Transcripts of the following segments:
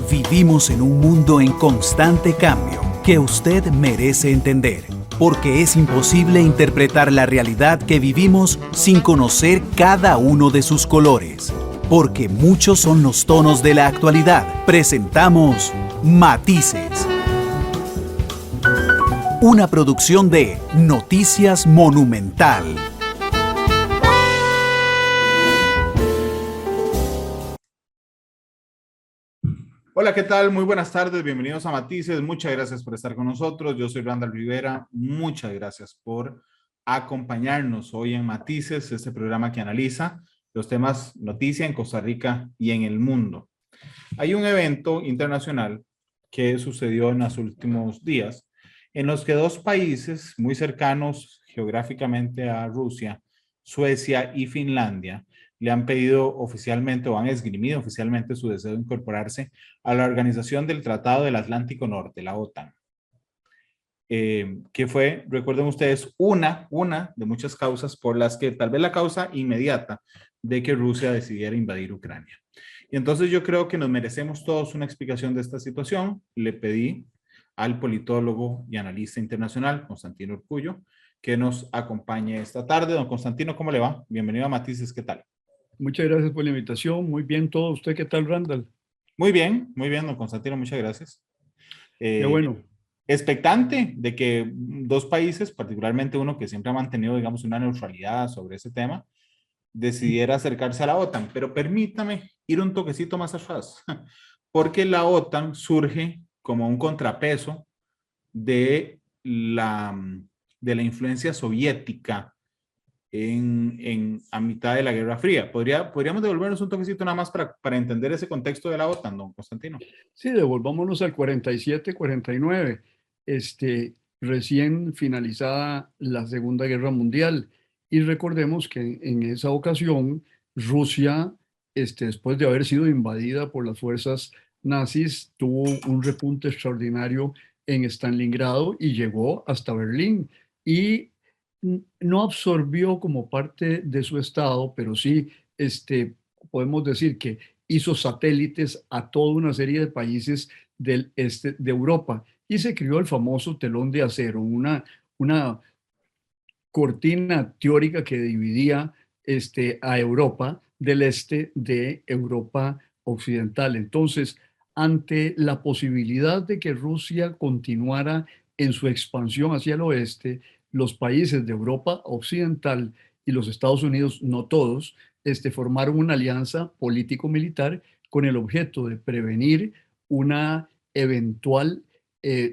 Vivimos en un mundo en constante cambio que usted merece entender, porque es imposible interpretar la realidad que vivimos sin conocer cada uno de sus colores. Porque muchos son los tonos de la actualidad. Presentamos Matices. Una producción de Noticias Monumental. Hola, ¿qué tal? Muy buenas tardes, bienvenidos a Matices. Muchas gracias por estar con nosotros. Yo soy Randall Rivera. Muchas gracias por acompañarnos hoy en Matices, este programa que analiza los temas noticia en Costa Rica y en el mundo. Hay un evento internacional que sucedió en los últimos días en los que dos países muy cercanos geográficamente a Rusia, Suecia y Finlandia, le han pedido oficialmente o han esgrimido oficialmente su deseo de incorporarse a la Organización del Tratado del Atlántico Norte, la OTAN. Que fue, recuerden ustedes, una de muchas causas por las que, tal vez la causa inmediata de que Rusia decidiera invadir Ucrania. Y entonces yo creo que nos merecemos todos una explicación de esta situación. Le pedí al politólogo y analista internacional, Constantino Urkullu, que nos acompañe esta tarde. Don Constantino, ¿cómo le va? Bienvenido a Matices, ¿qué tal? Muchas gracias por la invitación. Muy bien todo. ¿Usted qué tal, Randall? Muy bien, don Constantino, muchas gracias. Qué bueno. Expectante de que dos países, particularmente uno que siempre ha mantenido, digamos, una neutralidad sobre ese tema, decidiera acercarse a la OTAN. Pero permítame ir un toquecito más atrás, porque la OTAN surge como un contrapeso de la influencia soviética a mitad de la Guerra Fría. ¿Podríamos devolvernos un toquecito nada más para entender ese contexto de la OTAN, don Constantino? Sí, devolvámonos al 47, 49, recién finalizada la Segunda Guerra Mundial. Y recordemos que en esa ocasión Rusia, después de haber sido invadida por las fuerzas nazis, tuvo un repunte extraordinario en Stalingrado y llegó hasta Berlín. Y no absorbió como parte de su estado, pero sí podemos decir que hizo satélites a toda una serie de países del este de Europa y se creó el famoso telón de acero, una cortina teórica que dividía a Europa del este de Europa occidental. Entonces, ante la posibilidad de que Rusia continuara en su expansión hacia el oeste, los países de Europa occidental y los Estados Unidos, no todos, formaron una alianza político-militar con el objeto de prevenir una eventual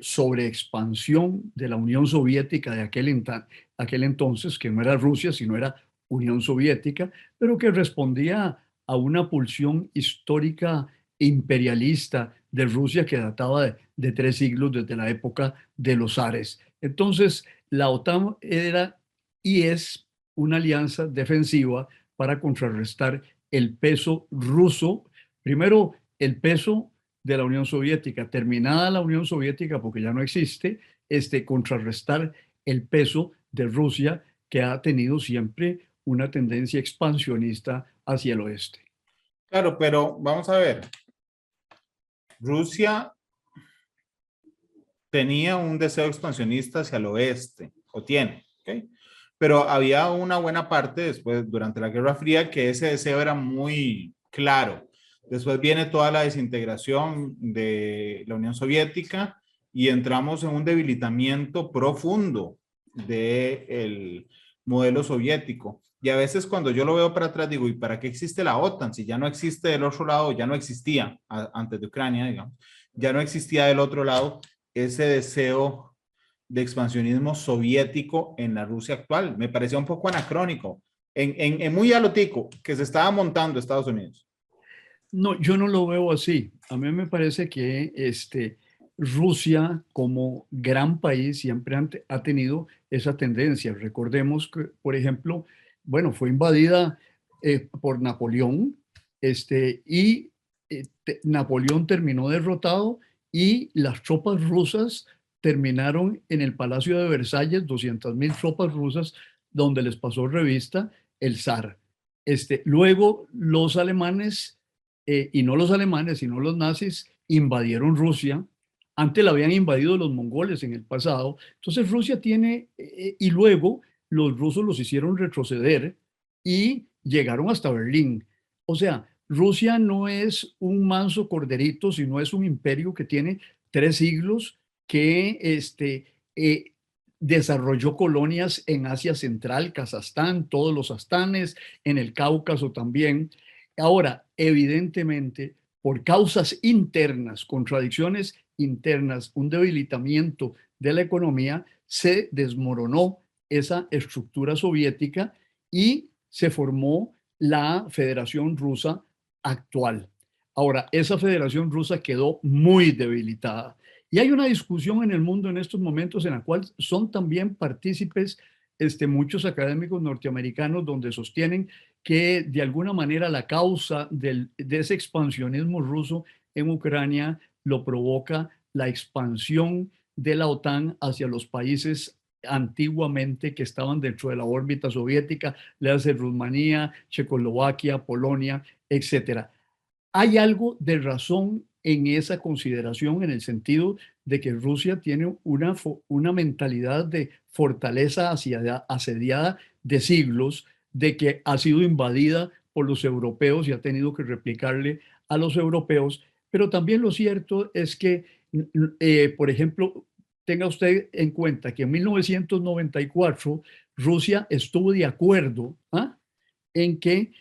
sobreexpansión de la Unión Soviética de aquel entonces, que no era Rusia, sino era Unión Soviética, pero que respondía a una pulsión histórica imperialista de Rusia que databa de 3 siglos, desde la época de los zares. Entonces, la OTAN era y es una alianza defensiva para contrarrestar el peso ruso, primero el peso de la Unión Soviética, terminada la Unión Soviética porque ya no existe, contrarrestar el peso de Rusia, que ha tenido siempre una tendencia expansionista hacia el oeste. Claro, pero vamos a ver. Rusia tenía un deseo expansionista hacia el oeste, o tiene, ¿ok? Pero había una buena parte después, durante la Guerra Fría, que ese deseo era muy claro. Después viene toda la desintegración de la Unión Soviética y entramos en un debilitamiento profundo del modelo soviético. Y a veces cuando yo lo veo para atrás digo, ¿y para qué existe la OTAN? Si ya no existe del otro lado, ya no existía antes de Ucrania, digamos, ya no existía del otro lado ese deseo de expansionismo soviético en la Rusia actual. Me parecía un poco anacrónico, en muy alotico, que se estaba montando Estados Unidos. No, yo no lo veo así. A mí me parece que Rusia, como gran país, siempre ha tenido esa tendencia. Recordemos que, por ejemplo, bueno, fue invadida por Napoleón, y Napoleón terminó derrotado y las tropas rusas terminaron en el Palacio de Versalles, 200.000 tropas rusas, donde les pasó revista el zar. Luego los alemanes, y no los alemanes, sino los nazis, invadieron Rusia. Antes la habían invadido los mongoles en el pasado. Entonces Rusia tiene, y luego los rusos los hicieron retroceder y llegaron hasta Berlín. O sea, Rusia no es un manso corderito, sino es un imperio que tiene 3 siglos, que desarrolló colonias en Asia Central, Kazajstán, todos los astanes, en el Cáucaso también. Ahora, evidentemente, por causas internas, contradicciones internas, un debilitamiento de la economía, se desmoronó esa estructura soviética y se formó la Federación Rusa actual. Ahora, esa Federación Rusa quedó muy debilitada. Y hay una discusión en el mundo en estos momentos en la cual son también partícipes muchos académicos norteamericanos, donde sostienen que de alguna manera la causa de ese expansionismo ruso en Ucrania lo provoca la expansión de la OTAN hacia los países antiguamente que estaban dentro de la órbita soviética, le hace Rumanía, Checoslovaquia, Polonia, etcétera. Hay algo de razón en esa consideración, en el sentido de que Rusia tiene una mentalidad de fortaleza asediada de siglos, de que ha sido invadida por los europeos y ha tenido que replicarle a los europeos. Pero también lo cierto es que, por ejemplo, tenga usted en cuenta que en 1994 Rusia estuvo de acuerdo en que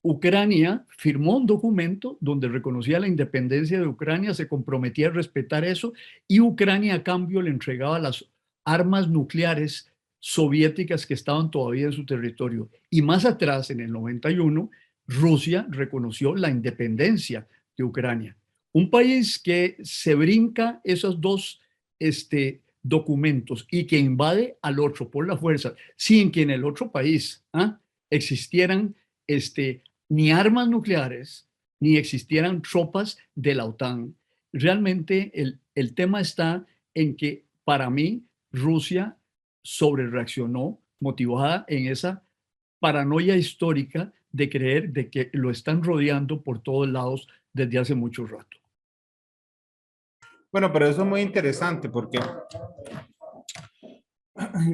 Ucrania firmó un documento donde reconocía la independencia de Ucrania, se comprometía a respetar eso, y Ucrania a cambio le entregaba las armas nucleares soviéticas que estaban todavía en su territorio. Y más atrás, en el 91, Rusia reconoció la independencia de Ucrania. Un país que se brinca esos dos documentos y que invade al otro por la fuerza, sin que en el otro país existieran ni armas nucleares, ni existieran tropas de la OTAN. Realmente el tema está en que, para mí, Rusia sobrereaccionó, motivada en esa paranoia histórica de creer de que lo están rodeando por todos lados desde hace mucho rato. Bueno, pero eso es muy interesante porque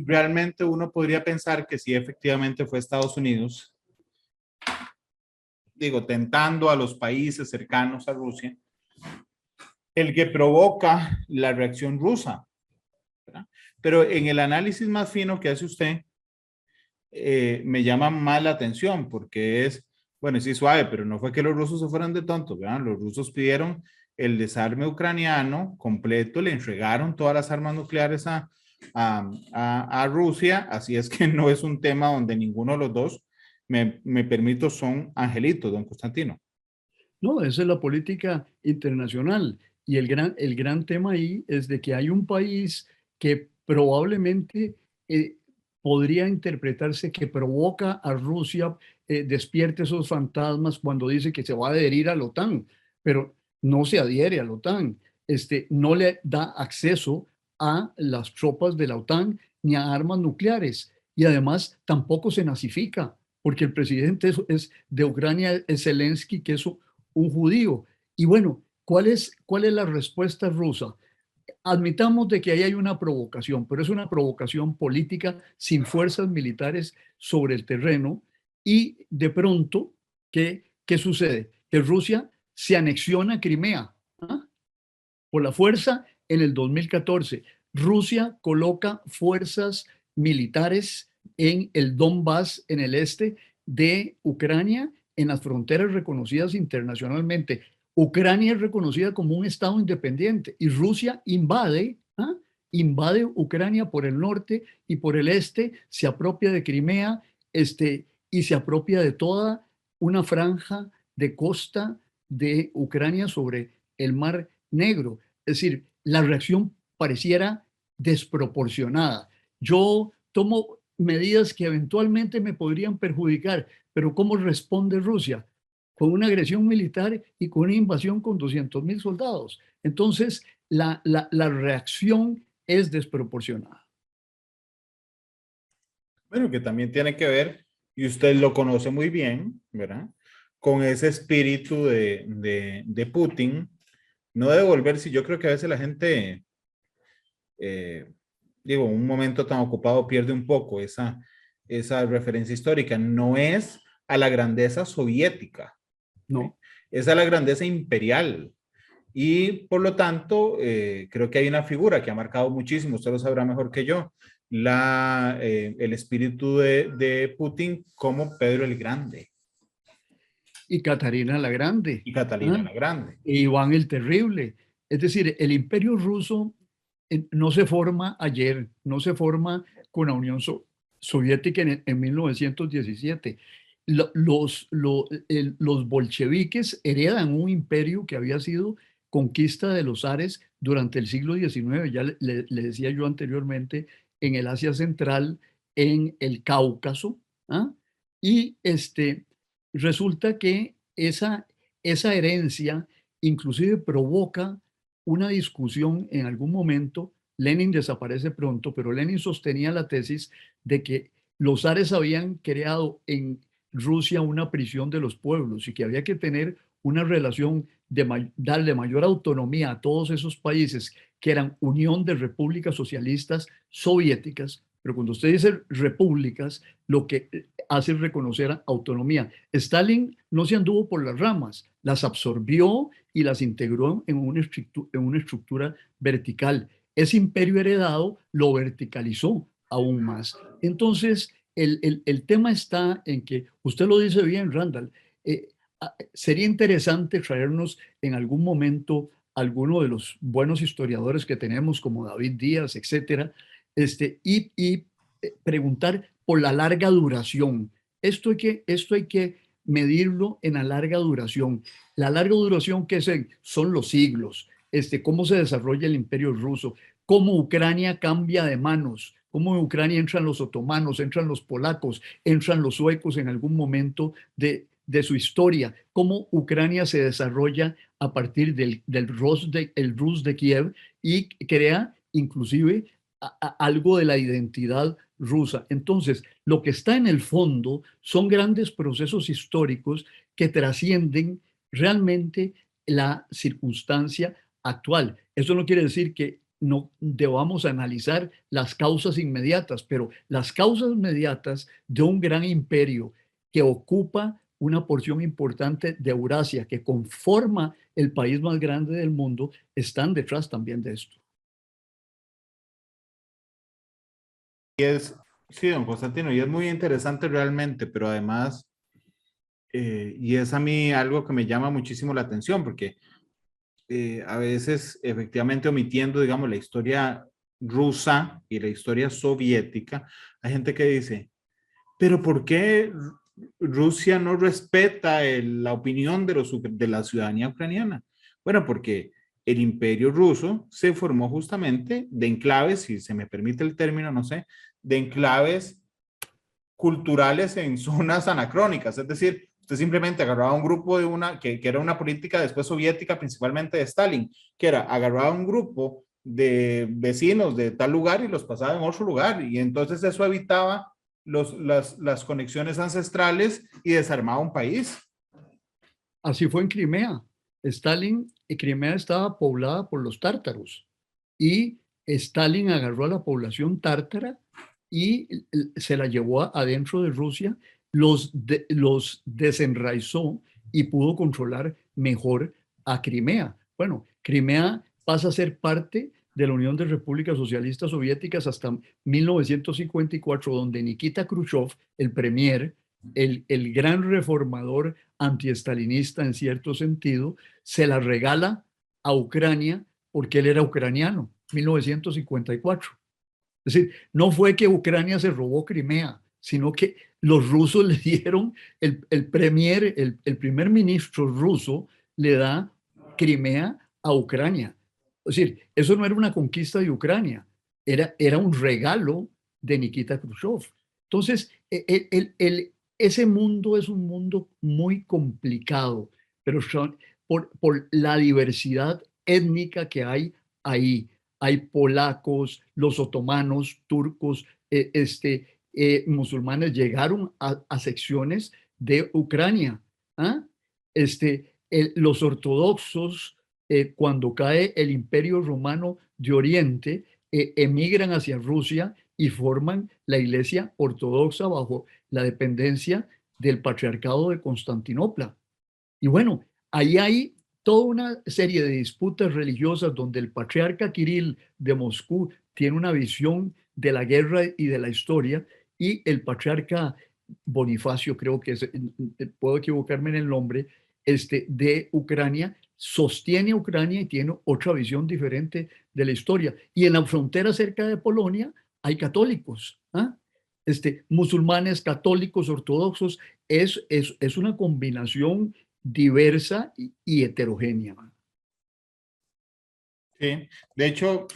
realmente uno podría pensar que si efectivamente fue Estados Unidos, digo, tentando a los países cercanos a Rusia, el que provoca la reacción rusa, ¿verdad? Pero en el análisis más fino que hace usted, me llama más la atención porque es, bueno, sí suave, pero no fue que los rusos se fueran de tontos, ¿verdad? Los rusos pidieron el desarme ucraniano completo, le entregaron todas las armas nucleares a Rusia, así es que no es un tema donde ninguno de los dos, me permito, son angelitos, don Constantino. No, esa es la política internacional. Y el gran tema ahí es de que hay un país que probablemente podría interpretarse que provoca a Rusia, despierte esos fantasmas cuando dice que se va a adherir a la OTAN, pero no se adhiere a la OTAN. No le da acceso a las tropas de la OTAN ni a armas nucleares. Y además tampoco se nazifica, porque el presidente de Ucrania es Zelensky, que es un judío. Y bueno, ¿cuál es la respuesta rusa? Admitamos de que ahí hay una provocación, pero es una provocación política sin fuerzas militares sobre el terreno. Y de pronto, ¿qué sucede? Que Rusia se anexiona a Crimea por la fuerza en el 2014. Rusia coloca fuerzas militares en el Donbass, en el este de Ucrania, en las fronteras reconocidas internacionalmente. Ucrania es reconocida como un estado independiente y Rusia invade Ucrania por el norte y por el este, se apropia de Crimea y se apropia de toda una franja de costa de Ucrania sobre el Mar Negro. Es decir, la reacción pareciera desproporcionada. Yo tomo medidas que eventualmente me podrían perjudicar, pero ¿cómo responde Rusia? Con una agresión militar y con una invasión con 200.000 soldados. Entonces, la reacción es desproporcionada. Bueno, que también tiene que ver, y usted lo conoce muy bien, ¿verdad? Con ese espíritu de Putin, no debe volverse, yo creo que a veces la gente, eh, digo, un momento tan ocupado pierde un poco esa referencia histórica. No es a la grandeza soviética, ¿sí? No. Es a la grandeza imperial. Y por lo tanto, creo que hay una figura que ha marcado muchísimo, usted lo sabrá mejor que yo, el espíritu de Putin como Pedro el Grande Y Catarina la Grande, y Catalina ¿ah? la Grande. E Iván el Terrible. Es decir, el imperio ruso no se forma ayer, no se forma con la Unión Soviética en 1917. Los bolcheviques heredan un imperio que había sido conquista de los zares durante el siglo XIX, ya le decía yo anteriormente, en el Asia Central, en el Cáucaso, ¿ah? Y resulta que esa herencia inclusive provoca una discusión en algún momento. Lenin desaparece pronto, pero Lenin sostenía la tesis de que los zares habían creado en Rusia una prisión de los pueblos y que había que tener una relación de darle mayor autonomía a todos esos países que eran unión de repúblicas socialistas soviéticas. Pero cuando usted dice repúblicas, lo que hace reconocer autonomía. Stalin no se anduvo por las ramas, las absorbió y las integró en una estructura vertical. Ese imperio heredado lo verticalizó aún más. Entonces, el tema está en que, usted lo dice bien, Randall, sería interesante traernos en algún momento alguno de los buenos historiadores que tenemos, como David Díaz, etcétera, y preguntar por la larga duración. Esto hay que medirlo en la larga duración. La larga duración que son los siglos, cómo se desarrolla el imperio ruso, cómo Ucrania cambia de manos, cómo en Ucrania entran los otomanos, entran los polacos, entran los suecos en algún momento de su historia, cómo Ucrania se desarrolla a partir del Rus de Kiev y crea inclusive algo de la identidad rusa. Entonces, lo que está en el fondo son grandes procesos históricos que trascienden realmente la circunstancia actual. Eso no quiere decir que no debamos analizar las causas inmediatas, pero las causas inmediatas de un gran imperio que ocupa una porción importante de Eurasia, que conforma el país más grande del mundo, están detrás también de esto. Sí, don Constantino, y es muy interesante realmente, pero además, y es a mí algo que me llama muchísimo la atención, porque a veces efectivamente omitiendo, digamos, la historia rusa y la historia soviética, hay gente que dice, pero ¿por qué Rusia no respeta la opinión de la ciudadanía ucraniana? Bueno, porque el imperio ruso se formó justamente de enclaves, si se me permite el término, no sé, de enclaves culturales en zonas anacrónicas. Es decir, usted simplemente agarraba un grupo que era una política después soviética, principalmente de Stalin, que era agarraba un grupo de vecinos de tal lugar y los pasaba en otro lugar. Y entonces eso evitaba las conexiones ancestrales y desarmaba un país. Así fue en Crimea. Crimea estaba poblada por los tártaros y Stalin agarró a la población tártara y se la llevó adentro de Rusia, los desenraizó y pudo controlar mejor a Crimea. Bueno, Crimea pasa a ser parte de la Unión de Repúblicas Socialistas Soviéticas hasta 1954, donde Nikita Khrushchev, el premier, el gran reformador antiestalinista en cierto sentido, se la regala a Ucrania porque él era ucraniano, 1954. Es decir, no fue que Ucrania se robó Crimea, sino que los rusos le dieron, el primer ministro ruso le da Crimea a Ucrania. Es decir, eso no era una conquista de Ucrania, era un regalo de Nikita Khrushchev. Entonces, ese mundo es un mundo muy complicado, pero por la diversidad étnica que hay ahí. Hay polacos, los otomanos, turcos, musulmanes llegaron a secciones de Ucrania. ¿Ah? Los ortodoxos cuando cae el Imperio Romano de Oriente, emigran hacia Rusia y forman la Iglesia Ortodoxa bajo la dependencia del Patriarcado de Constantinopla. Y bueno, ahí hay toda una serie de disputas religiosas donde el patriarca Kirill de Moscú tiene una visión de la guerra y de la historia, y el patriarca Bonifacio, creo que es, puedo equivocarme en el nombre, de Ucrania, sostiene a Ucrania y tiene otra visión diferente de la historia. Y en la frontera cerca de Polonia hay católicos, ¿ah? Musulmanes, católicos, ortodoxos, es una combinación diversa y heterogénea. Sí, de hecho,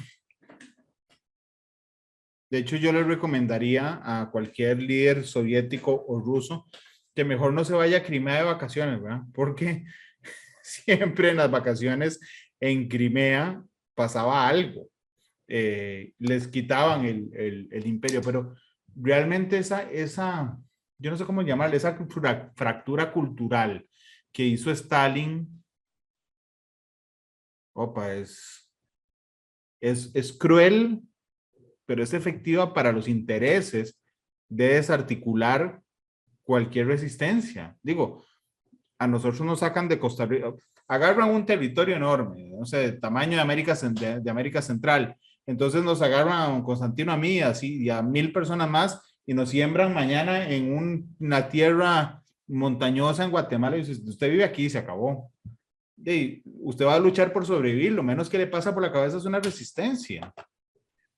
yo le recomendaría a cualquier líder soviético o ruso que mejor no se vaya a Crimea de vacaciones, ¿verdad? Porque siempre en las vacaciones en Crimea pasaba algo. Les quitaban el imperio, pero realmente yo no sé cómo llamarle, esa fractura cultural que hizo Stalin, opa, es cruel, pero es efectiva para los intereses de desarticular cualquier resistencia. Digo, a nosotros nos sacan de Costa Rica, agarran un territorio enorme, no sé, tamaño de América Central, entonces nos agarran a don Constantino, a mí, así, y a 1000 personas más, y nos siembran mañana en una tierra montañosa en Guatemala, y dice, usted vive aquí y se acabó. Y usted va a luchar por sobrevivir, lo menos que le pasa por la cabeza es una resistencia.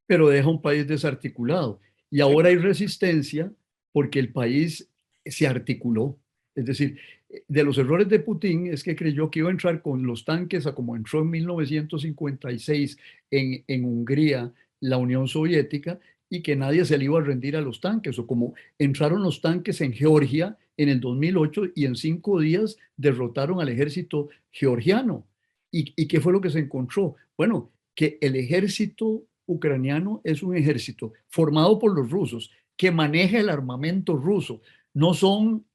Pero deja un país desarticulado. Y ahora hay resistencia porque el país se articuló. Es decir, de los errores de Putin es que creyó que iba a entrar con los tanques a como entró en 1956 en Hungría la Unión Soviética, y que nadie se le iba a rendir a los tanques, o como entraron los tanques en Georgia en el 2008 y en 5 días derrotaron al ejército georgiano. ¿Y qué fue lo que se encontró? Bueno, que el ejército ucraniano es un ejército formado por los rusos, que maneja el armamento ruso. No son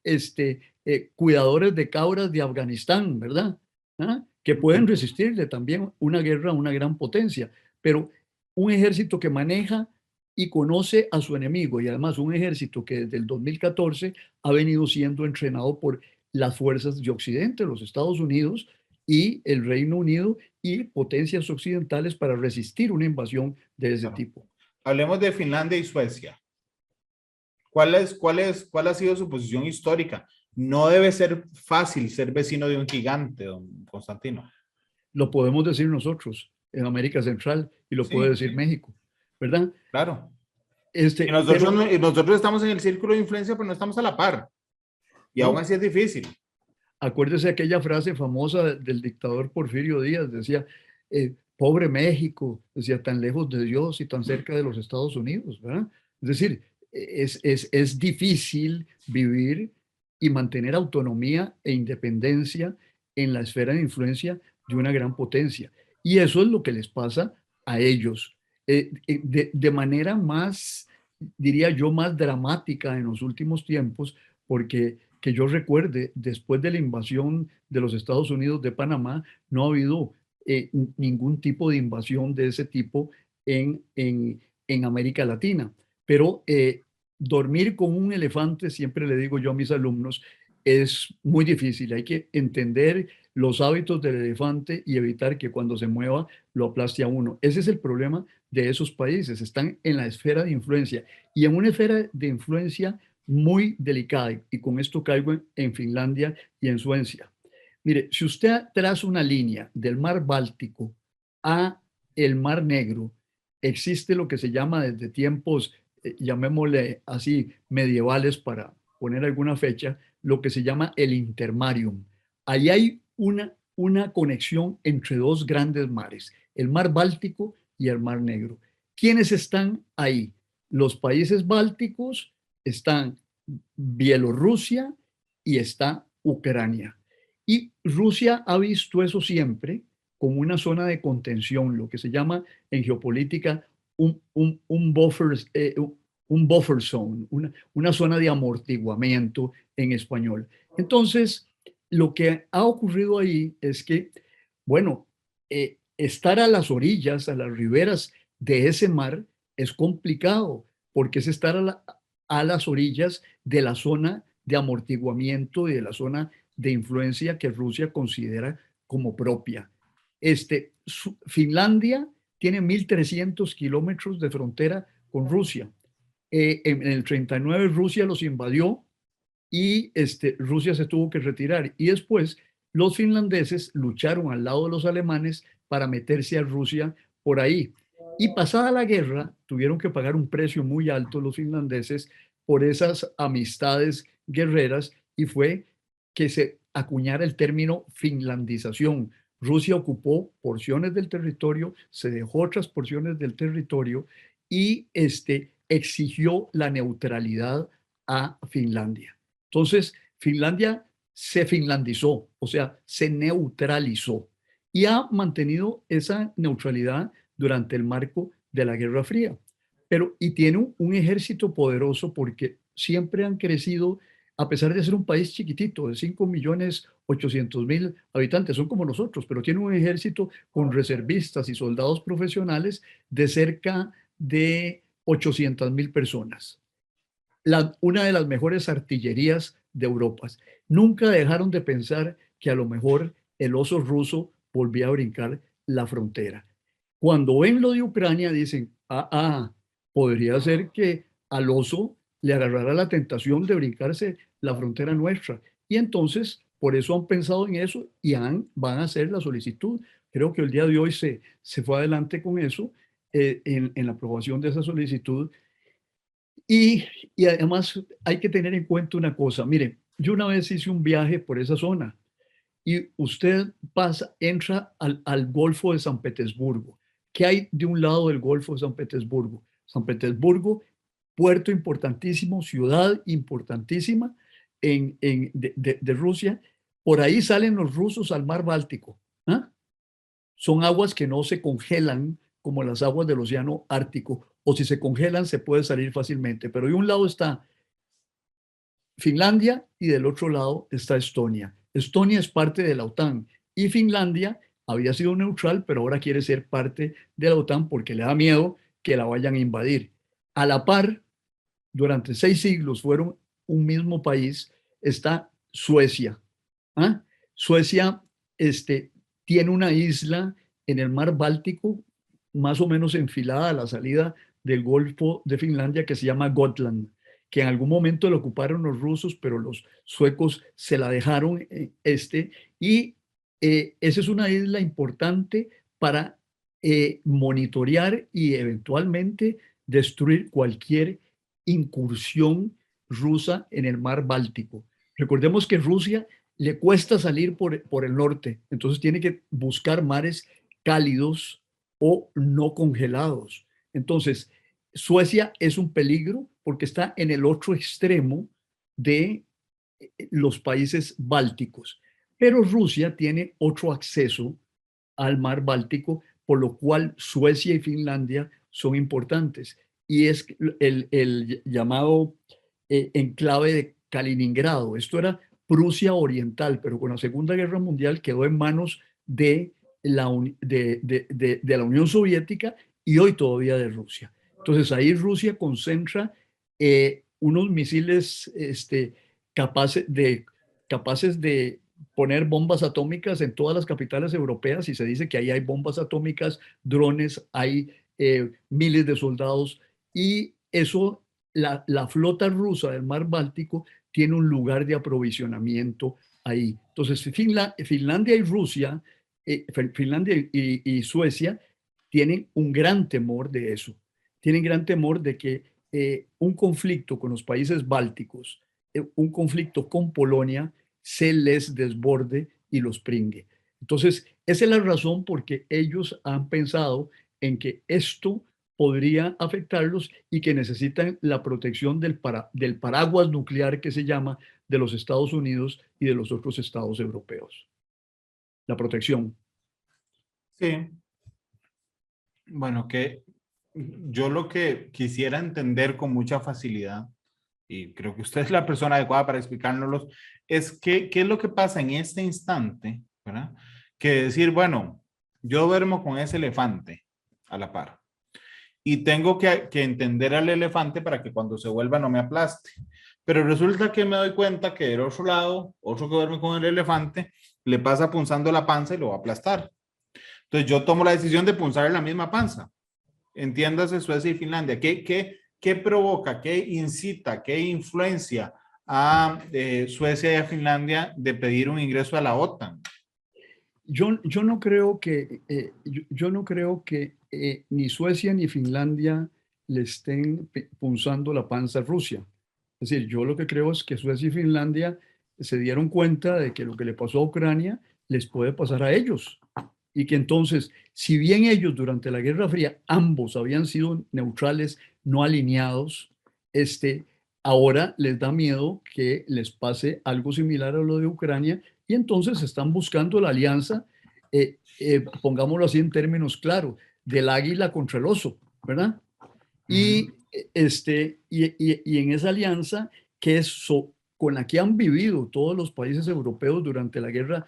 cuidadores de cabras de Afganistán, ¿verdad? ¿Ah? Que pueden resistirle también una guerra a una gran potencia, pero un ejército que maneja y conoce a su enemigo, y además un ejército que desde el 2014 ha venido siendo entrenado por las fuerzas de Occidente, los Estados Unidos y el Reino Unido y potencias occidentales, para resistir una invasión de ese tipo. Hablemos de Finlandia y Suecia. ¿Cuál ha sido su posición histórica? No debe ser fácil ser vecino de un gigante, don Constantino. Lo podemos decir nosotros en América Central, y lo puede decir México, ¿verdad? Claro. Y nosotros estamos en el círculo de influencia, pero no estamos a la par. Y aún así es difícil. Acuérdese aquella frase famosa del dictador Porfirio Díaz, decía, pobre México, decía, tan lejos de Dios y tan cerca de los Estados Unidos, ¿verdad? Es decir, es difícil vivir y mantener autonomía e independencia en la esfera de influencia de una gran potencia. Y eso es lo que les pasa a ellos. De manera más, diría yo, más dramática en los últimos tiempos, porque que yo recuerde, después de la invasión de los Estados Unidos de Panamá, no ha habido ningún tipo de invasión de ese tipo en América Latina. Pero dormir con un elefante, siempre le digo yo a mis alumnos, es muy difícil. Hay que entender los hábitos del elefante y evitar que cuando se mueva lo aplaste a uno. Ese es el problema de esos países. Están en la esfera de influencia, y en una esfera de influencia muy delicada, y con esto caigo en Finlandia y en Suecia. Mire, si usted traza una línea del mar Báltico a el mar Negro, existe lo que se llama desde tiempos, llamémosle así, medievales, para poner alguna fecha, lo que se llama el intermarium. Ahí hay una conexión entre dos grandes mares, el mar Báltico y el mar Negro. ¿Quiénes están ahí? Los países bálticos, están Bielorrusia y está Ucrania. Y Rusia ha visto eso siempre como una zona de contención, lo que se llama en geopolítica un buffer zone, una zona de amortiguamiento en español. Entonces, lo que ha ocurrido ahí es que, bueno, estar a las orillas, a las riberas de ese mar es complicado, porque es estar a las orillas de la zona de amortiguamiento y de la zona de influencia que Rusia considera como propia. Finlandia tiene 1.300 kilómetros de frontera con Rusia. En el 39 Rusia los invadió y Rusia se tuvo que retirar. Y después los finlandeses lucharon al lado de los alemanes para meterse a Rusia por ahí. Y pasada la guerra, tuvieron que pagar un precio muy alto los finlandeses por esas amistades guerreras, y fue que se acuñara el término finlandización. Rusia ocupó porciones del territorio, se dejó otras porciones del territorio y exigió la neutralidad a Finlandia. Entonces, Finlandia se finlandizó, o sea, se neutralizó y ha mantenido esa neutralidad durante el marco de la Guerra Fría. Y tiene un ejército poderoso porque siempre han crecido, a pesar de ser un país chiquitito, de 5.800.000 habitantes, son como nosotros, pero tiene un ejército con reservistas y soldados profesionales de cerca de 800.000 personas. Una de las mejores artillerías de Europa. Nunca dejaron de pensar que a lo mejor el oso ruso volvía a brincar la frontera. Cuando ven lo de Ucrania dicen, podría ser que al oso le agarrara la tentación de brincarse la frontera nuestra. Y entonces, por eso han pensado en eso y van a hacer la solicitud. Creo que el día de hoy se fue adelante con eso, en la aprobación de esa solicitud. Y además hay que tener en cuenta una cosa. Mire, yo una vez hice un viaje por esa zona y usted entra al Golfo de San Petersburgo. ¿Qué hay de un lado del Golfo de San Petersburgo? San Petersburgo, puerto importantísimo, ciudad importantísima de Rusia. Por ahí salen los rusos al mar Báltico. Son aguas que no se congelan como las aguas del océano Ártico, o si se congelan se puede salir fácilmente. Pero de un lado está Finlandia y del otro lado está Estonia. Estonia es parte de la OTAN y Finlandia había sido neutral, pero ahora quiere ser parte de la OTAN porque le da miedo que la vayan a invadir. A la par, durante 6 siglos fueron un mismo país, está Suecia. Suecia tiene una isla en el mar Báltico, más o menos enfilada a la salida del Golfo de Finlandia, que se llama Gotland, que en algún momento la ocuparon los rusos, pero los suecos se la dejaron, y esa es una isla importante para monitorear y eventualmente destruir cualquier incursión rusa en el mar Báltico. Recordemos que Rusia le cuesta salir por el norte, entonces tiene que buscar mares cálidos o no congelados. Entonces, Suecia es un peligro porque está en el otro extremo de los países bálticos, pero Rusia tiene otro acceso al mar Báltico, por lo cual Suecia y Finlandia son importantes. Y es el llamado enclave de Kaliningrado. Esto era Prusia Oriental, pero con la Segunda Guerra Mundial quedó en manos de la Unión Soviética y hoy todavía de Rusia. Entonces ahí Rusia concentra unos misiles capaces de poner bombas atómicas en todas las capitales europeas, y se dice que ahí hay bombas atómicas, drones, hay miles de soldados, y eso, la flota rusa del mar Báltico tiene un lugar de aprovisionamiento ahí. Entonces Finlandia y Rusia, Finlandia y Suecia tienen un gran temor de eso. Tienen gran temor de que un conflicto con los países bálticos, un conflicto con Polonia, se les desborde y los pringue. Entonces, esa es la razón por que ellos han pensado en que esto podría afectarlos y que necesitan la protección del paraguas nuclear, que se llama, de los Estados Unidos y de los otros estados europeos. La protección. Sí. Bueno, que yo lo que quisiera entender con mucha facilidad, y creo que usted es la persona adecuada para explicárnoslos, es qué es lo que pasa en este instante, ¿verdad? Que decir, bueno, Yo duermo con ese elefante a la par. Y tengo que entender al elefante para que cuando se vuelva no me aplaste. Pero resulta que me doy cuenta que del otro lado, otro que duerme con el elefante, le pasa punzando la panza y lo va a aplastar. Entonces yo tomo la decisión de punzar en la misma panza. Entiéndase Suecia y Finlandia. ¿Qué provoca, qué incita, qué influencia a Suecia y a Finlandia de pedir un ingreso a la OTAN? Yo no creo que, yo no creo que ni Suecia ni Finlandia le estén punzando la panza a Rusia. Es decir, yo lo que creo es que Suecia y Finlandia se dieron cuenta de que lo que le pasó a Ucrania les puede pasar a ellos. Y que entonces, si bien ellos durante la Guerra Fría ambos habían sido neutrales, no alineados, ahora les da miedo que les pase algo similar a lo de Ucrania y entonces están buscando la alianza, pongámoslo así en términos claros, del águila contra el oso, ¿verdad? Y, y en esa alianza que es con la que han vivido todos los países europeos durante la Guerra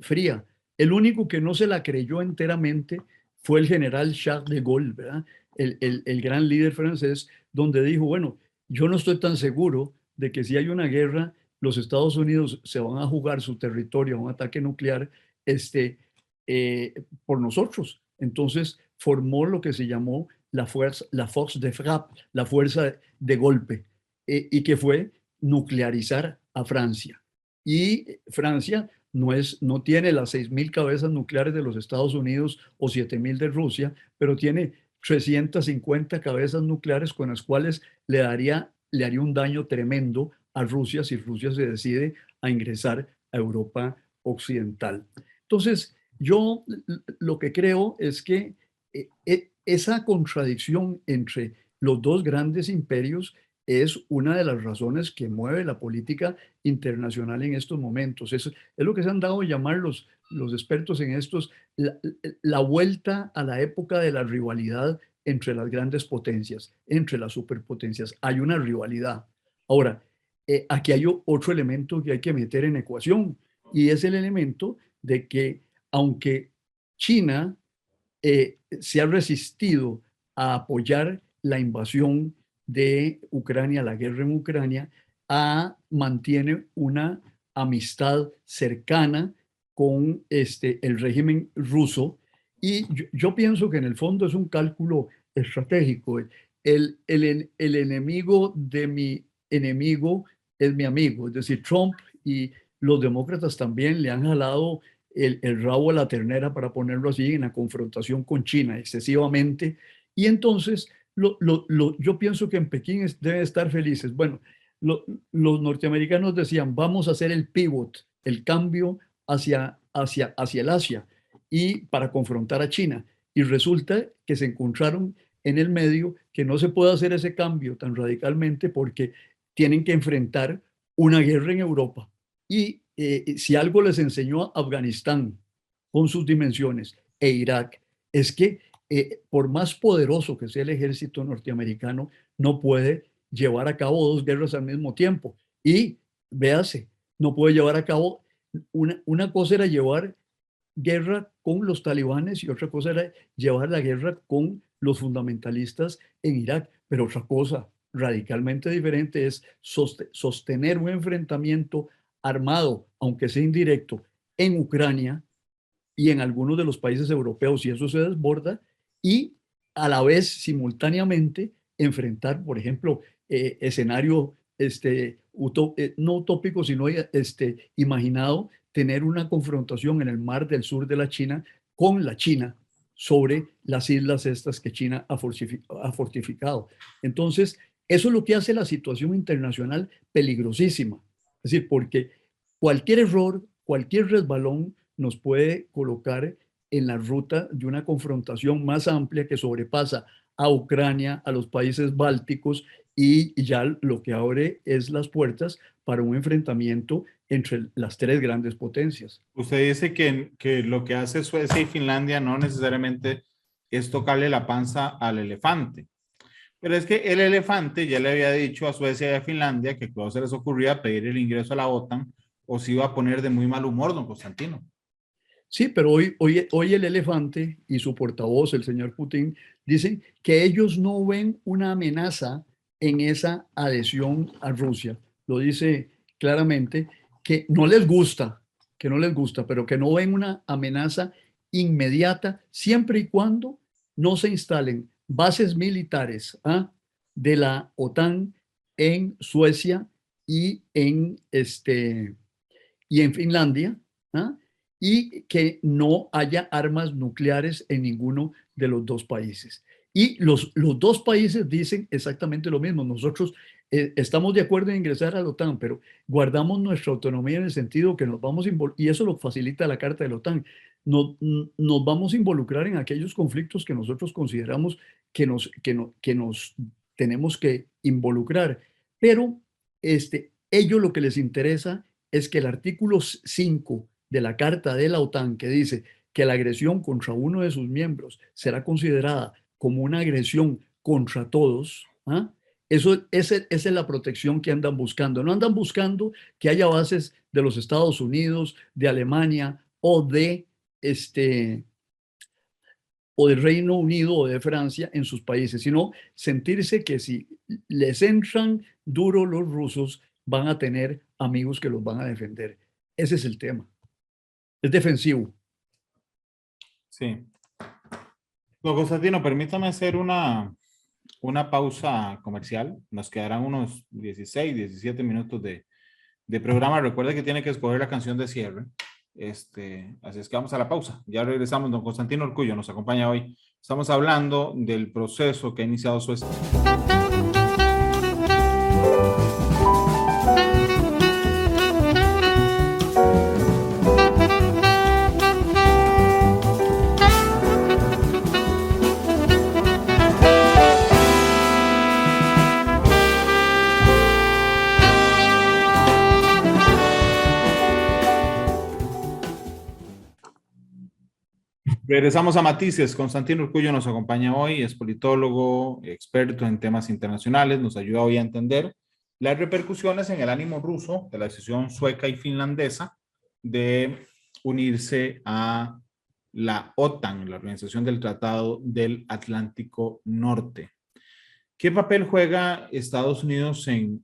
Fría, el único que no se la creyó enteramente fue el general Charles de Gaulle, ¿verdad? El gran líder francés, donde dijo, bueno, yo no estoy tan seguro de que si hay una guerra, los Estados Unidos se van a jugar su territorio a un ataque nuclear por nosotros. Entonces formó lo que se llamó la force de frappe, la fuerza de golpe, y que fue nuclearizar a Francia. Y Francia no tiene las 6.000 cabezas nucleares de los Estados Unidos o 7.000 de Rusia, pero tiene 350 cabezas nucleares con las cuales le haría un daño tremendo a Rusia si Rusia se decide a ingresar a Europa Occidental. Entonces, yo lo que creo es que esa contradicción entre los dos grandes imperios es una de las razones que mueve la política internacional en estos momentos. Es lo que se han dado a llamar los expertos en estos, la vuelta a la época de la rivalidad entre las grandes potencias, entre las superpotencias. Hay una rivalidad. Ahora, aquí hay otro elemento que hay que meter en ecuación y es el elemento de que aunque China se ha resistido a apoyar la invasión de Ucrania, la guerra en Ucrania, mantiene una amistad cercana con el régimen ruso. Y yo pienso que en el fondo es un cálculo estratégico. El enemigo de mi enemigo es mi amigo. Es decir, Trump y los demócratas también le han jalado el rabo a la ternera, para ponerlo así, en la confrontación con China excesivamente. Y entonces yo pienso que en Pekín deben estar felices. Bueno, los norteamericanos decían, vamos a hacer el pivot, el cambio hacia el Asia y para confrontar a China. Y resulta que se encontraron en el medio que no se puede hacer ese cambio tan radicalmente porque tienen que enfrentar una guerra en Europa. Y si algo les enseñó a Afganistán con sus dimensiones e Irak, es que por más poderoso que sea el ejército norteamericano, no puede llevar a cabo dos guerras al mismo tiempo. Y véase, no puede llevar a cabo, una cosa era llevar guerra con los talibanes y otra cosa era llevar la guerra con los fundamentalistas en Irak, pero otra cosa radicalmente diferente es sostener un enfrentamiento armado, aunque sea indirecto, en Ucrania y en algunos de los países europeos, y eso se desborda, y a la vez, simultáneamente, enfrentar, por ejemplo, escenario no utópico, sino imaginado, tener una confrontación en el mar del sur de la China con la China sobre las islas estas que China ha fortificado. Entonces, eso es lo que hace la situación internacional peligrosísima. Es decir, porque cualquier error, cualquier resbalón nos puede colocar en la ruta de una confrontación más amplia que sobrepasa a Ucrania, a los países bálticos y ya lo que abre es las puertas para un enfrentamiento entre las tres grandes potencias. Usted dice que lo que hace Suecia y Finlandia no necesariamente es tocarle la panza al elefante. Pero es que el elefante ya le había dicho a Suecia y a Finlandia que cuando se les ocurría pedir el ingreso a la OTAN o se iba a poner de muy mal humor, don Constantino. Sí, pero hoy el elefante y su portavoz, el señor Putin, dicen que ellos no ven una amenaza en esa adhesión a Rusia. Lo dice claramente, que no les gusta, que no les gusta, pero que no ven una amenaza inmediata siempre y cuando no se instalen bases militares, ¿ah?, de la OTAN en Suecia y en Finlandia, ¿ah?, y que no haya armas nucleares en ninguno de los dos países. Y los dos países dicen exactamente lo mismo. Nosotros estamos de acuerdo en ingresar a la OTAN, pero guardamos nuestra autonomía en el sentido que nos vamos a y eso lo facilita la Carta de la OTAN. Nos vamos a involucrar en aquellos conflictos que nosotros consideramos que nos tenemos que involucrar. Pero ellos lo que les interesa es que el artículo 5 de la Carta de la OTAN, que dice que la agresión contra uno de sus miembros será considerada como una agresión contra todos, ¿ah?, esa es la protección que andan buscando. No andan buscando que haya bases de los Estados Unidos, de Alemania este, o del Reino Unido o de Francia en sus países, sino sentirse que si les entran duro los rusos, van a tener amigos que los van a defender. Ese es el tema. Es defensivo. Sí. Don Constantino, permítame hacer una pausa comercial. Nos quedarán unos 16, 17 minutos de programa. Recuerde que tiene que escoger la canción de cierre. Así es que vamos a la pausa. Ya regresamos. Don Constantino Urcullo nos acompaña hoy. Estamos hablando del proceso que ha iniciado Suecia. Regresamos a Matices. Constantino Urcullo nos acompaña hoy, es politólogo, experto en temas internacionales, nos ayuda hoy a entender las repercusiones en el ánimo ruso de la decisión sueca y finlandesa de unirse a la OTAN, la Organización del Tratado del Atlántico Norte. ¿Qué papel juega Estados Unidos en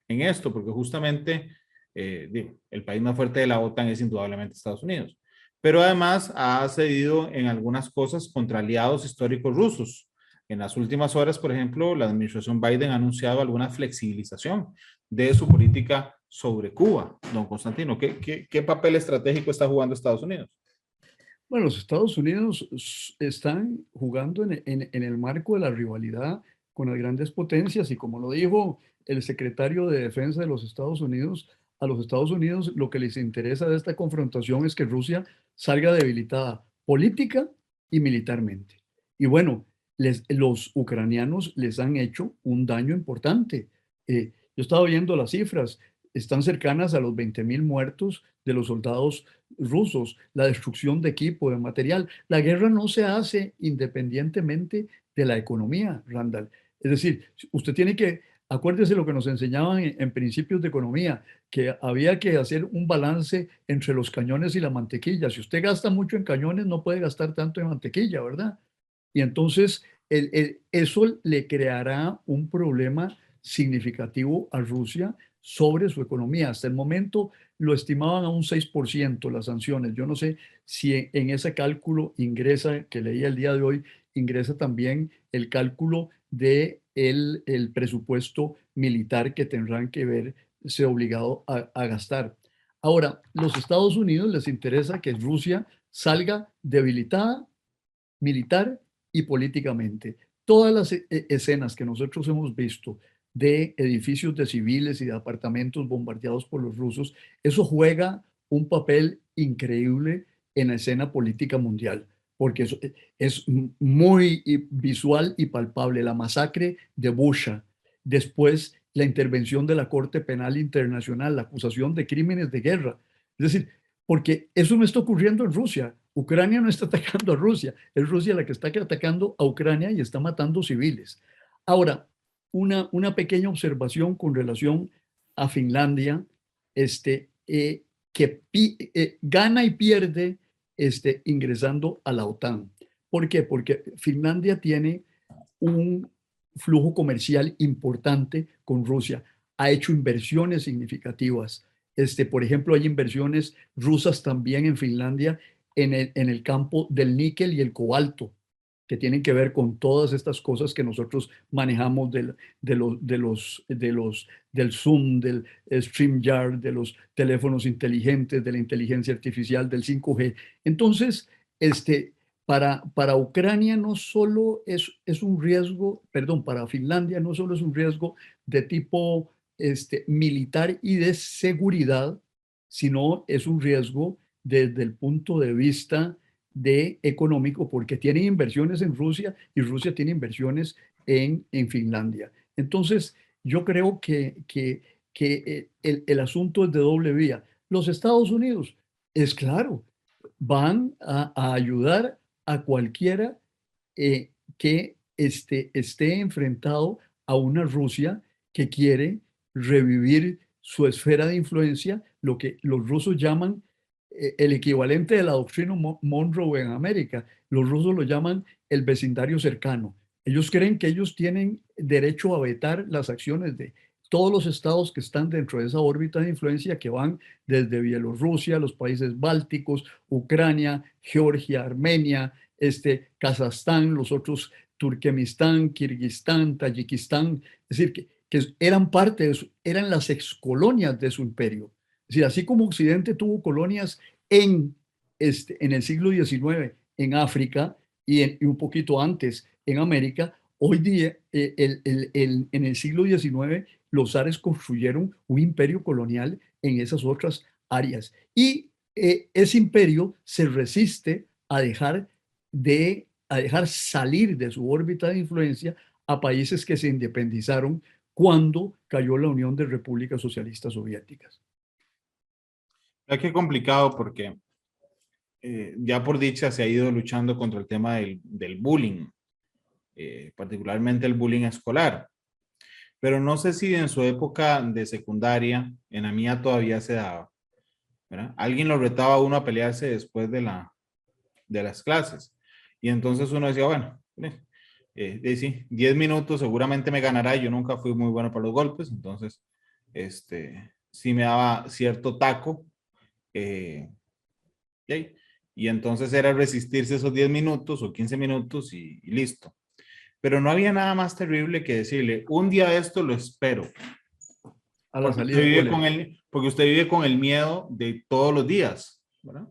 esto? Porque justamente el país más fuerte de la OTAN es indudablemente Estados Unidos, pero además ha cedido en algunas cosas contra aliados históricos rusos. En las últimas horas, por ejemplo, la administración Biden ha anunciado alguna flexibilización de su política sobre Cuba. Don Constantino, ¿qué papel estratégico está jugando Estados Unidos? Bueno, los Estados Unidos están jugando en el marco de la rivalidad con las grandes potencias y como lo dijo el secretario de Defensa de los Estados Unidos, a los Estados Unidos lo que les interesa de esta confrontación es que Rusia salga debilitada política y militarmente. Y bueno, los ucranianos les han hecho un daño importante. Yo estaba viendo las cifras, están cercanas a los 20,000 muertos de los soldados rusos, la destrucción de equipo, de material. La guerra no se hace independientemente de la economía, Randall. Es decir, usted tiene que, acuérdese lo que nos enseñaban en principios de economía, que había que hacer un balance entre los cañones y la mantequilla. Si usted gasta mucho en cañones, no puede gastar tanto en mantequilla, ¿verdad? Y entonces eso le creará un problema significativo a Rusia sobre su economía. Hasta el momento lo estimaban a un 6% las sanciones. Yo no sé si en ese cálculo ingresa, que leía el día de hoy, ingresa también el cálculo de el presupuesto militar que tendrán que verse obligado a gastar. Ahora, los Estados Unidos les interesa que Rusia salga debilitada militar y políticamente. Todas las escenas que nosotros hemos visto de edificios de civiles y de apartamentos bombardeados por los rusos, eso juega un papel increíble en la escena política mundial, porque es muy visual y palpable. La masacre de Busha, después la intervención de la Corte Penal Internacional, la acusación de crímenes de guerra. Es decir, porque eso no está ocurriendo en Rusia. Ucrania no está atacando a Rusia, es Rusia la que está atacando a Ucrania y está matando civiles. Ahora, una pequeña observación con relación a Finlandia. gana y pierde ingresando a la OTAN. ¿Por qué? Porque Finlandia tiene un flujo comercial importante con Rusia. Ha hecho inversiones significativas. Por ejemplo, hay inversiones rusas también en Finlandia en el campo del níquel y el cobalto, que tienen que ver con todas estas cosas que nosotros manejamos del Zoom, del StreamYard, de los teléfonos inteligentes, de la inteligencia artificial, del 5G. Entonces, para Ucrania no solo es un riesgo, perdón, para Finlandia no solo es un riesgo de tipo militar y de seguridad, sino es un riesgo desde el punto de vista de económico, porque tienen inversiones en Rusia y Rusia tiene inversiones en Finlandia. Entonces, yo creo que el asunto es de doble vía. Los Estados Unidos, es claro, van a ayudar a cualquiera que esté enfrentado a una Rusia que quiere revivir su esfera de influencia, lo que los rusos llaman el equivalente de la doctrina Monroe en América. Los rusos lo llaman el vecindario cercano. Ellos creen que ellos tienen derecho a vetar las acciones de todos los estados que están dentro de esa órbita de influencia, que van desde Bielorrusia, los países bálticos, Ucrania, Georgia, Armenia, Kazajstán, los otros, Turkmenistán, Kirguistán, Tayikistán. Es decir, que eran parte de eran las excolonias de su imperio. Es decir, así como Occidente tuvo colonias en el siglo XIX en África y un poquito antes en América, hoy día, en el siglo XIX, los zares construyeron un imperio colonial en esas otras áreas. Y ese imperio se resiste a dejar salir de su órbita de influencia a países que se independizaron cuando cayó la Unión de Repúblicas Socialistas Soviéticas. Es que complicado porque ya por dicha se ha ido luchando contra el tema del bullying, particularmente el bullying escolar. Pero no sé si en su época de secundaria, en la mía todavía se daba, ¿verdad? Alguien lo retaba a uno a pelearse después de las clases. Y entonces uno decía, bueno, sí, 10 minutos seguramente me ganará. Yo nunca fui muy bueno para los golpes, entonces sí me daba cierto taco. Y entonces era resistirse esos 10 minutos o 15 minutos y listo. Pero no había nada más terrible que decirle, un día de esto lo espero. A la salida del colegio. Porque usted vive con el miedo de todos los días, ¿verdad?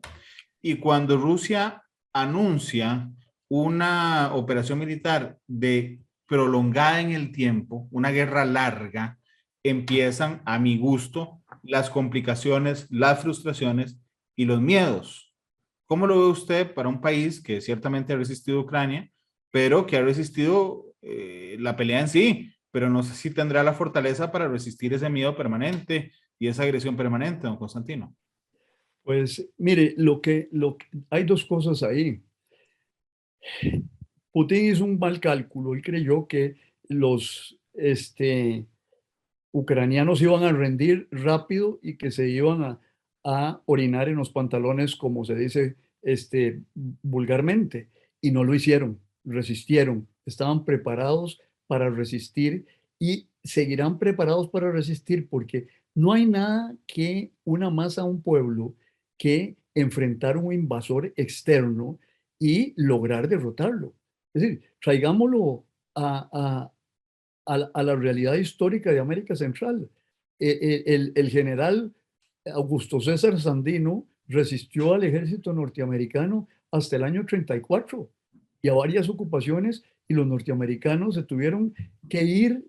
Y cuando Rusia anuncia una operación militar prolongada en el tiempo, una guerra larga, empiezan, a mi gusto, las complicaciones, las frustraciones y los miedos. ¿Cómo lo ve usted para un país que ciertamente ha resistido a Ucrania, pero que ha resistido la pelea en sí, pero no sé si tendrá la fortaleza para resistir ese miedo permanente y esa agresión permanente, don Constantino? Pues mire, hay dos cosas ahí. Putin hizo un mal cálculo y creyó que los ucranianos iban a rendir rápido y que se iban a orinar en los pantalones, como se dice vulgarmente, y no lo hicieron, resistieron, estaban preparados para resistir y seguirán preparados para resistir, porque no hay nada que una más a un pueblo que enfrentar un invasor externo y lograr derrotarlo. Es decir, traigámoslo a la realidad histórica de América Central. El general Augusto César Sandino resistió al ejército norteamericano hasta el año 34 y a varias ocupaciones, y los norteamericanos se tuvieron que ir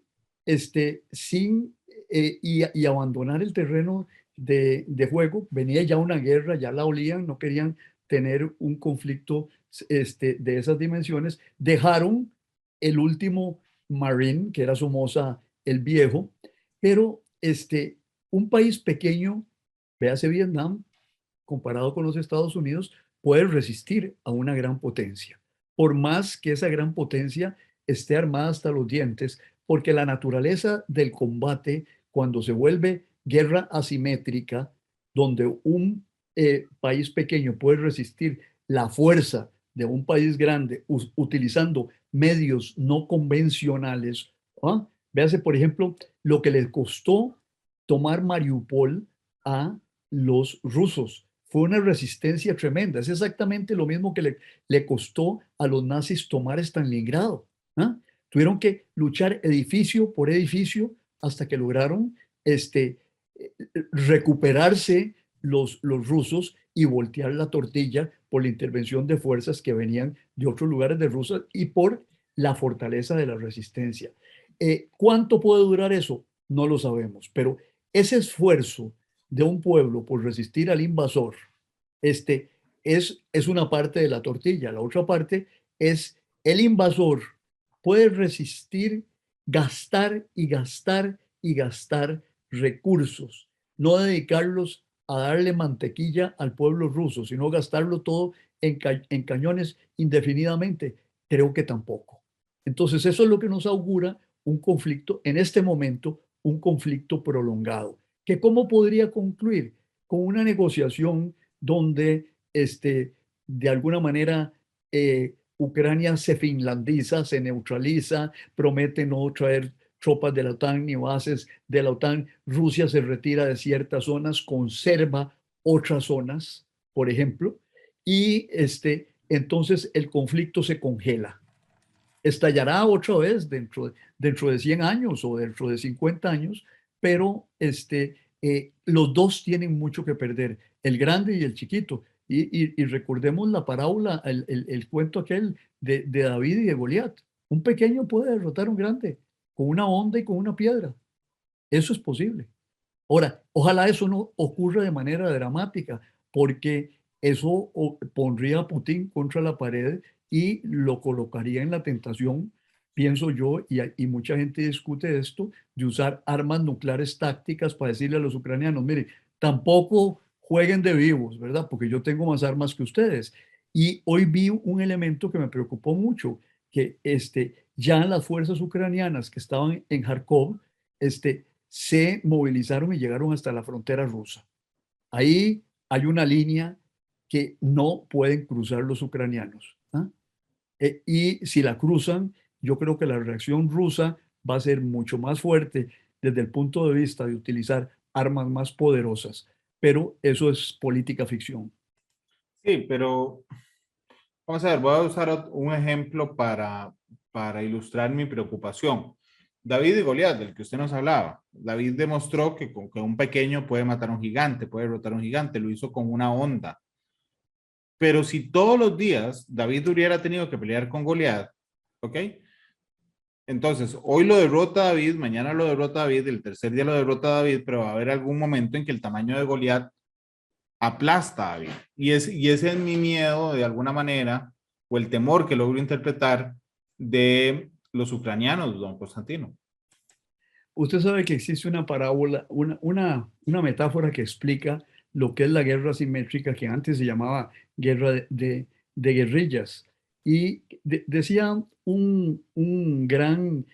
y abandonar el terreno de juego. Venía ya una guerra, ya la olían, no querían tener un conflicto de esas dimensiones. Dejaron el último Marine, que era Somoza el Viejo, pero un país pequeño, véase Vietnam, comparado con los Estados Unidos, puede resistir a una gran potencia, por más que esa gran potencia esté armada hasta los dientes, porque la naturaleza del combate, cuando se vuelve guerra asimétrica, donde un país pequeño puede resistir la fuerza de un país grande utilizando medios no convencionales. ¿Ah? Véase, por ejemplo, lo que les costó tomar Mariupol a los rusos. Fue una resistencia tremenda. Es exactamente lo mismo que le costó a los nazis tomar Stalingrado. ¿Ah? Tuvieron que luchar edificio por edificio hasta que lograron recuperarse los rusos y voltear la tortilla por la intervención de fuerzas que venían de otros lugares de Rusia y por la fortaleza de la resistencia. ¿Cuánto puede durar eso? No lo sabemos, pero ese esfuerzo de un pueblo por resistir al invasor es una parte de la tortilla. La otra parte es el invasor puede resistir gastar y gastar y gastar recursos, no dedicarlos a darle mantequilla al pueblo ruso, sino gastarlo todo en cañones indefinidamente. Creo que tampoco. Entonces eso es lo que nos augura un conflicto, en este momento, un conflicto prolongado. ¿Que cómo podría concluir? Con una negociación donde de alguna manera Ucrania se finlandiza, se neutraliza, promete no traer tropas de la OTAN ni bases de la OTAN. Rusia se retira de ciertas zonas, conserva otras zonas, por ejemplo, y entonces el conflicto se congela. Estallará otra vez dentro de 100 años o dentro de 50 años, pero los dos tienen mucho que perder, el grande y el chiquito. Y recordemos la parábola, el cuento aquel de David y de Goliat. Un pequeño puede derrotar a un grande con una onda y con una piedra. Eso es posible. Ahora, ojalá eso no ocurra de manera dramática, porque eso pondría a Putin contra la pared y lo colocaría en la tentación, pienso yo, y mucha gente discute esto, de usar armas nucleares tácticas para decirle a los ucranianos, mire, tampoco jueguen de vivos, ¿verdad? Porque yo tengo más armas que ustedes. Y hoy vi un elemento que me preocupó mucho, que ya las fuerzas ucranianas que estaban en Kharkov, se movilizaron y llegaron hasta la frontera rusa. Ahí hay una línea que no pueden cruzar los ucranianos. ¿Ah? Y si la cruzan, yo creo que la reacción rusa va a ser mucho más fuerte desde el punto de vista de utilizar armas más poderosas. Pero eso es política ficción. Sí, pero vamos a ver, voy a usar un ejemplo para ilustrar mi preocupación. David y Goliat, del que usted nos hablaba. David demostró que con que un pequeño puede matar a un gigante, puede derrotar a un gigante, lo hizo con una onda. Pero si todos los días David hubiera tenido que pelear con Goliat, ¿ok? Entonces, hoy lo derrota David, mañana lo derrota David, el tercer día lo derrota David, pero va a haber algún momento en que el tamaño de Goliat aplasta a David. Y ese es mi miedo de alguna manera, o el temor que logro interpretar de los ucranianos, don Constantino. Usted sabe que existe una parábola, una metáfora que explica lo que es la guerra asimétrica, que antes se llamaba guerra de guerrillas. Y decía un gran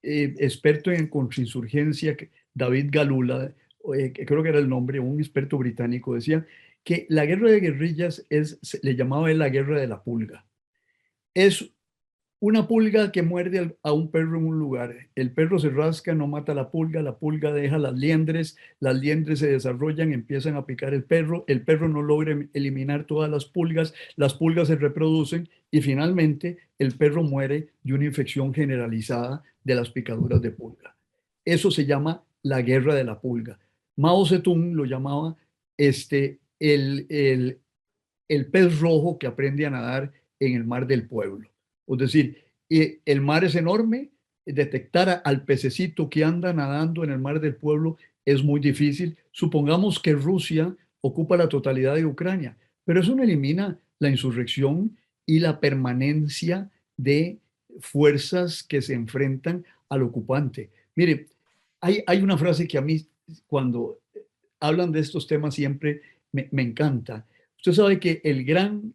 experto en contrainsurgencia, David Galula, que creo que era el nombre, un experto británico, decía que la guerra de guerrillas le llamaba él la guerra de la pulga. Es una pulga que muerde a un perro en un lugar. El perro se rasca, no mata a la pulga deja las liendres se desarrollan, empiezan a picar el perro no logra eliminar todas las pulgas se reproducen y finalmente el perro muere de una infección generalizada de las picaduras de pulga. Eso se llama la guerra de la pulga. Mao Zedong lo llamaba el pez rojo que aprende a nadar en el mar del pueblo. Es decir, el mar es enorme, detectar al pececito que anda nadando en el mar del pueblo es muy difícil. Supongamos que Rusia ocupa la totalidad de Ucrania, pero eso no elimina la insurrección y la permanencia de fuerzas que se enfrentan al ocupante. Mire, hay una frase que a mí, cuando hablan de estos temas, siempre me encanta. Usted sabe que el gran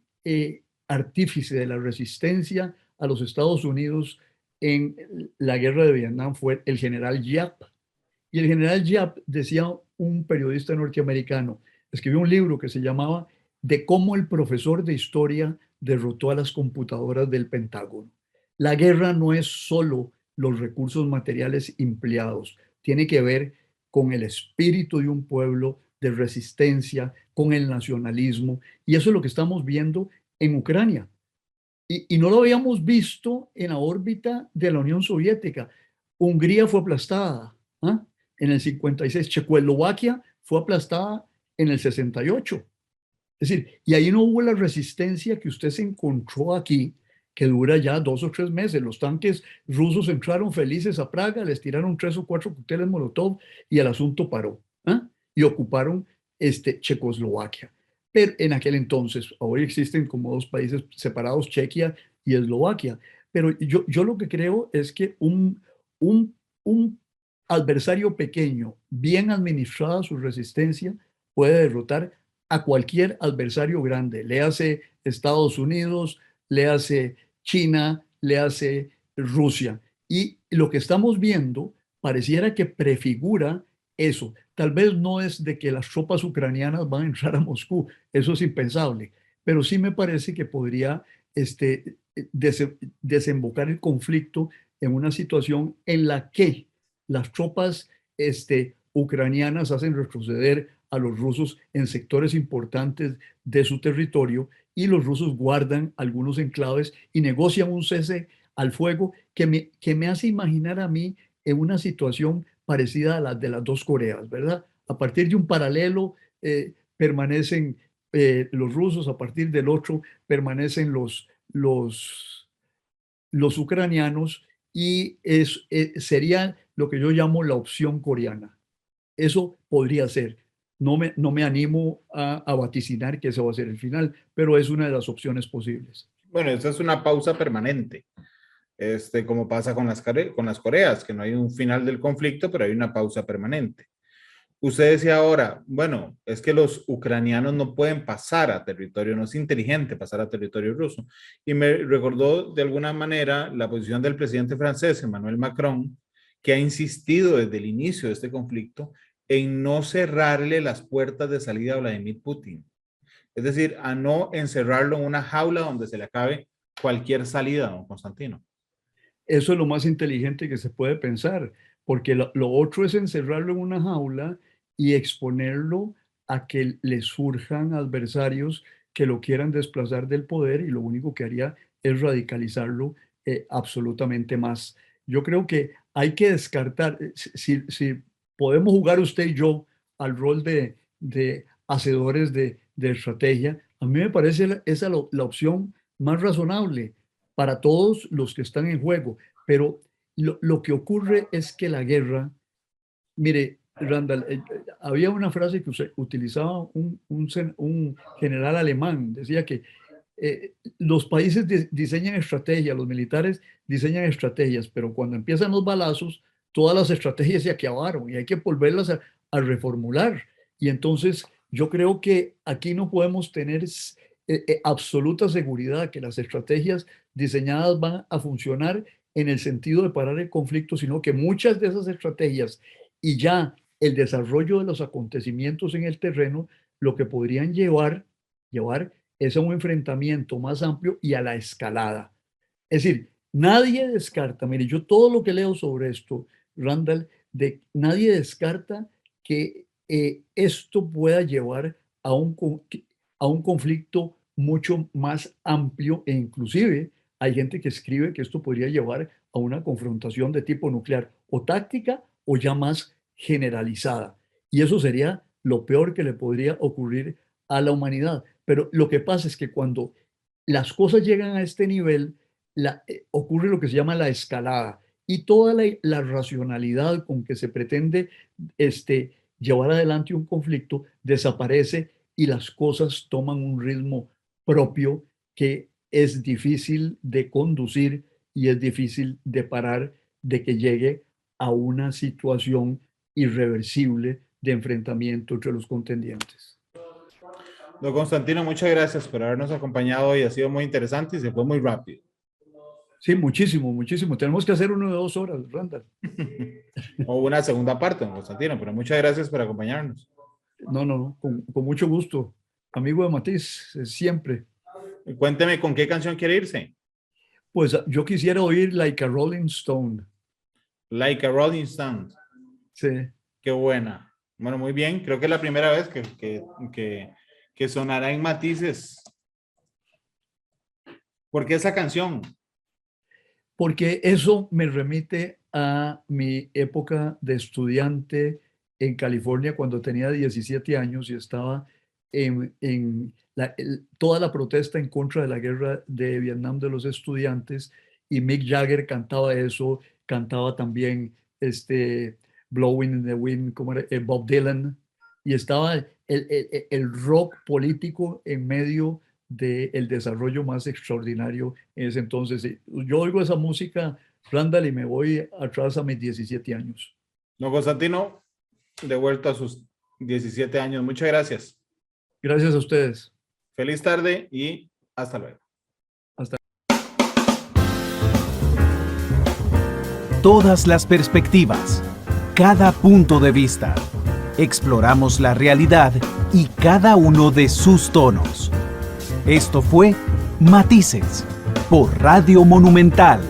artífice de la resistencia a los Estados Unidos en la guerra de Vietnam fue el general Giap. Y el general Giap, decía un periodista norteamericano, escribió un libro que se llamaba De cómo el profesor de historia derrotó a las computadoras del Pentágono. La guerra no es solo los recursos materiales empleados, tiene que ver con el espíritu de un pueblo de resistencia, con el nacionalismo, y eso es lo que estamos viendo en Ucrania. Y no lo habíamos visto en la órbita de la Unión Soviética. Hungría fue aplastada, ¿ah? En el 56, Checoslovaquia fue aplastada en el 68. Es decir, y ahí no hubo la resistencia que usted se encontró aquí, que dura ya 2 o 3 meses. Los tanques rusos entraron felices a Praga, les tiraron 3 o 4 cócteles Molotov y el asunto paró, ¿ah? Y ocuparon Checoslovaquia. Pero en aquel entonces, ahora existen como 2 países separados, Chequia y Eslovaquia. Pero yo lo que creo es que un adversario pequeño, bien administrada su resistencia, puede derrotar a cualquier adversario grande, le hace Estados Unidos, le hace China, le hace Rusia. Y lo que estamos viendo pareciera que prefigura eso. Tal vez no es de que las tropas ucranianas van a entrar a Moscú, eso es impensable, pero sí me parece que podría desembocar el conflicto en una situación en la que las tropas ucranianas hacen retroceder a los rusos en sectores importantes de su territorio y los rusos guardan algunos enclaves y negocian un cese al fuego que me hace imaginar a mí en una situación parecida a la de las dos Coreas, ¿verdad? A partir de un paralelo permanecen los rusos, a partir del otro permanecen los ucranianos y sería lo que yo llamo la opción coreana. Eso podría ser. No me animo a vaticinar que ese va a ser el final, pero es una de las opciones posibles. Bueno, esa es una pausa permanente, como pasa con con las Coreas, que no hay un final del conflicto, pero hay una pausa permanente. Usted decía ahora, bueno, es que los ucranianos no pueden pasar a territorio, no es inteligente pasar a territorio ruso. Y me recordó de alguna manera la posición del presidente francés, Emmanuel Macron, que ha insistido desde el inicio de este conflicto en no cerrarle las puertas de salida a Vladimir Putin. Es decir, a no encerrarlo en una jaula donde se le acabe cualquier salida, don Constantino. Eso es lo más inteligente que se puede pensar, porque lo otro es encerrarlo en una jaula y exponerlo a que le surjan adversarios que lo quieran desplazar del poder y lo único que haría es radicalizarlo absolutamente más. Yo creo que hay que descartar, si podemos jugar usted y yo al rol de hacedores de estrategia, a mí me parece esa la opción más razonable para todos los que están en juego. Pero lo que ocurre es que la guerra, mire, Randall, había una frase que utilizaba un general alemán, decía que los países diseñan estrategias, los militares diseñan estrategias, pero cuando empiezan los balazos, todas las estrategias se acabaron y hay que volverlas a reformular. Y entonces yo creo que aquí no podemos tener absoluta seguridad que las estrategias diseñadas van a funcionar en el sentido de parar el conflicto, sino que muchas de esas estrategias y ya el desarrollo de los acontecimientos en el terreno, lo que podrían llevar es a un enfrentamiento más amplio y a la escalada. Es decir, nadie descarta, mire, yo todo lo que leo sobre esto, Randall, nadie descarta que esto pueda llevar a un conflicto mucho más amplio e inclusive hay gente que escribe que esto podría llevar a una confrontación de tipo nuclear o táctica o ya más generalizada. Y eso sería lo peor que le podría ocurrir a la humanidad. Pero lo que pasa es que cuando las cosas llegan a este nivel, ocurre lo que se llama la escalada y toda la racionalidad con que se pretende llevar adelante un conflicto desaparece y las cosas toman un ritmo propio que es difícil de conducir y es difícil de parar de que llegue a una situación irreversible de enfrentamiento entre los contendientes. Don Constantino, muchas gracias por habernos acompañado hoy. Ha sido muy interesante y se fue muy rápido. Sí, muchísimo, muchísimo. Tenemos que hacer uno de 2 horas, Randall. O una segunda parte, don Constantino, pero muchas gracias por acompañarnos. No, no, no, con mucho gusto. Amigo de Matiz, siempre. Cuénteme con qué canción quiere irse. Pues yo quisiera oír Like a Rolling Stone. Like a Rolling Stone. Sí. Qué buena. Bueno, muy bien. Creo que es la primera vez que sonará en Matices. ¿Por qué esa canción? Porque eso me remite a mi época de estudiante en California cuando tenía 17 años y estaba en toda la protesta en contra de la guerra de Vietnam de los estudiantes, y Mick Jagger cantaba eso, cantaba también Blowing in the Wind, como era, Bob Dylan, y estaba el rock político en medio del desarrollo más extraordinario en ese entonces. Yo oigo esa música, Randall, y me voy atrás a mis 17 años. Don Constantino, de vuelta a sus 17 años. Muchas gracias. Gracias a ustedes. Feliz tarde y hasta luego. Hasta Todas las perspectivas, cada punto de vista. Exploramos la realidad y cada uno de sus tonos. Esto fue Matices por Radio Monumental.